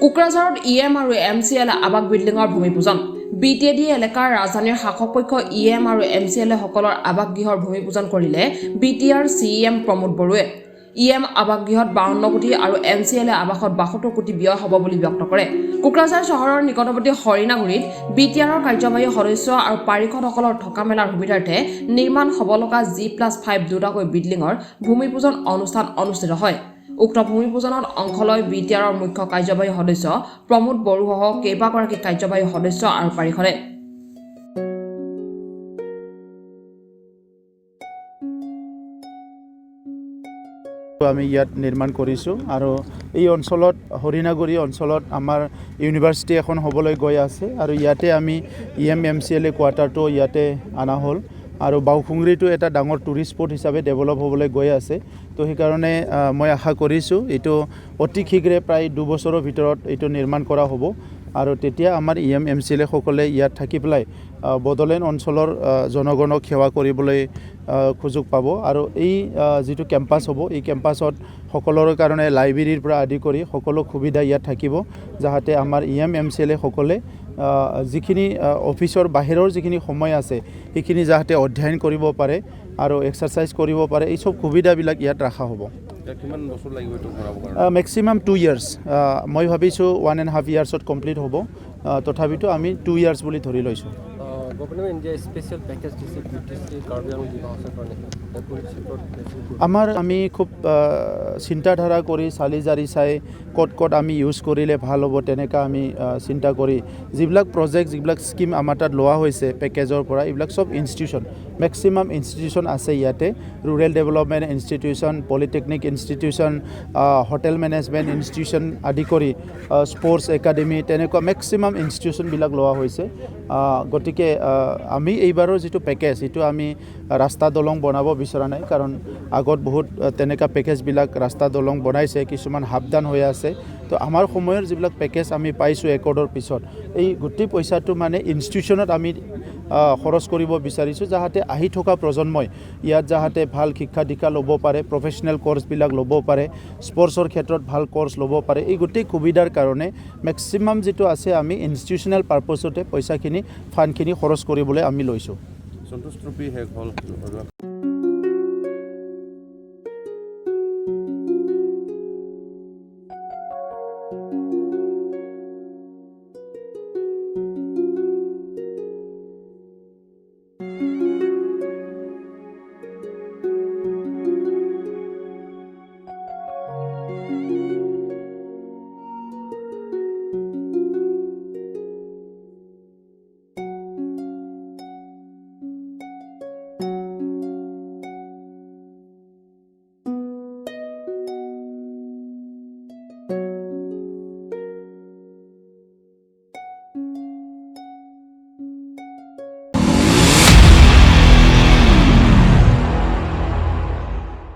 কোকৰাঝাৰত ইএম আৰু এমচিএল আৱাস বিল্ডিঙৰ ভূমিপূজন বিটিএডি এলেকাৰ ৰাজধানীৰ শাসকপক্ষ ইএম আৰু এমচিএল সকলৰ আৱাস গৃহৰ ভূমিপূজন কৰিলে বিটিআৰ চিএম প্ৰমোদ বড়ুৱে ইএম আৱাস গৃহত 52 কোটি আৰু এমচিএল আৱাসত 72 কোটি ব্যয় হ'ব বুলি ব্যক্ত কৰে কোকৰাঝাৰ চহৰৰ নিকটৱৰ্তী হৰিণাগুৰিত বিটিআৰৰ কাৰ্যবাহী সদস্য আৰু পাৰিষদসকলৰ থকা মেলাৰ সুবিধাৰ্থে নিৰ্মাণ হ'ব লগা G+5 দুটাকৈ বিল্ডিঙৰ ভূমিপূজন অনুষ্ঠান অনুষ্ঠিত হয় উক্ত ভূমিপূজনত অংশ লয় বিটিআৰৰ মুখ্য কাৰ্যবাহী সদস্য প্ৰমোদ বড়ুসহ কেইবাগৰাকী কাৰ্যবাহী সদস্য আৰু পাৰিষদে আমি ইয়াত নিৰ্মাণ কৰিছোঁ আৰু এই অঞ্চলত হৰিণাগুৰি অঞ্চলত আমাৰ ইউনিভাৰ্চিটি এখন হ'বলৈ গৈ আছে আৰু ইয়াতে আমি ইএম এমচিএল কোৱাৰ্টাৰটো ইয়াতে অনা হ'ল আৰু বাউখুংৰিটো এটা ডাঙৰ টুৰিষ্ট স্পট হিচাপে ডেভেলপ হ'বলৈ গৈ আছে তো সেইকাৰণে মই আশা কৰিছোঁ এইটো অতি শীঘ্ৰে প্ৰায় 2 বছৰৰ ভিতৰত এইটো নিৰ্মাণ কৰা হ'ব আৰু তেতিয়া আমাৰ ইএম এমচিএল সকলে ইয়াত থাকি পেলাই বডলেণ্ড অঞ্চলৰ জনগণক সেৱা কৰিবলৈ সুযোগ পাব আৰু এই যিটো কেম্পাছ হ'ব এই কেম্পাছত সকলোৰে কাৰণে লাইব্ৰেৰীৰ পৰা আদি কৰি সকলো সুবিধা ইয়াত থাকিব যাতে আমাৰ ইএম এমচিএল সকলে যিখিনি অফিচৰ বাহিৰৰ যিখিনি সময় আছে সেইখিনি যাতে অধ্যয়ন কৰিব পাৰে আৰু এক্সাৰসাইজ কৰিব পাৰে এই সব সুবিধাবিলাক ইয়াত ৰাখা হ'ব কিমান বছৰ লাগিব এইটো কৰাব কাৰণে ম্যাক্সিমাম 2 ইয়াৰ্স মই ভাবিছোঁ 1.5 ইয়াৰ্সত কমপ্লিট হ'ব তথাপিতো আমি 2 ইয়াৰ্স বুলি ধৰি লৈছোঁ গভৰ্ণমেণ্ট ইণ্ডিয়া স্পেচিয়েল পেকেজ দিছে বিটিসি কাৰ্বি আৰু দিব আছে কাৰণে আমি খুব চিন্তাধাৰা কৰি চালি জাৰি চাই ক'ত আমি ইউজ কৰিলে ভাল হ'ব তেনেকা আমি চিন্তা কৰি যিবিলাক প্ৰজেক্ট যিবিলাক স্কিম আমাৰ তাত লোৱা হৈছে পেকেজৰ পৰা এইবিলাক সব ইনষ্টিটিউচন ম্যাক্সিমাম ইনষ্টিটিউচন আছে ইয়াতে rural development institution polytechnic institution hotel management institution আদি কৰি স্পৰ্টছ একাডেমি তেনেকুৱা ম্যাক্সিমাম ইনষ্টিটিউচনবিলাক লোৱা হৈছে গতিকে আমি এইবাৰৰ যিটো পেকেজ এইটো আমি ৰাস্তা দলং বনাব বিচৰা নাই কাৰণ আগত বহুত তেনেকা পেকেজবিলাক ৰাস্তা দলং বনাইছে কিছুমান হাবদান হৈ আছে তো আমাৰ সময়ৰ যিবিলাক পেকেজ আমি পাইছোঁ একৰ্ডৰ পিছত এই গোটেই পইচাটো মানে ইনষ্টিটিউচনত আমি খৰচ কৰিব বিচাৰিছোঁ যাতে আহি থকা প্ৰজন্মই ইয়াত যাতে ভাল শিক্ষা দীক্ষা ল'ব পাৰে প্ৰফেশ্যনেল কোৰ্ছবিলাক ল'ব পাৰে স্পৰ্টছৰ ক্ষেত্ৰত ভাল কোৰ্ছ ল'ব পাৰে এই গোটেই সুবিধাৰ কাৰণে ম্যাক্সিমাম যিটো আছে আমি ইনষ্টিটিউচনেল পাৰপছতে পইচাখিনি ফাণ্ডখিনি খৰচ কৰিবলৈ আমি লৈছোঁ সন্তোষ ট্ৰফি শেষ হ'ল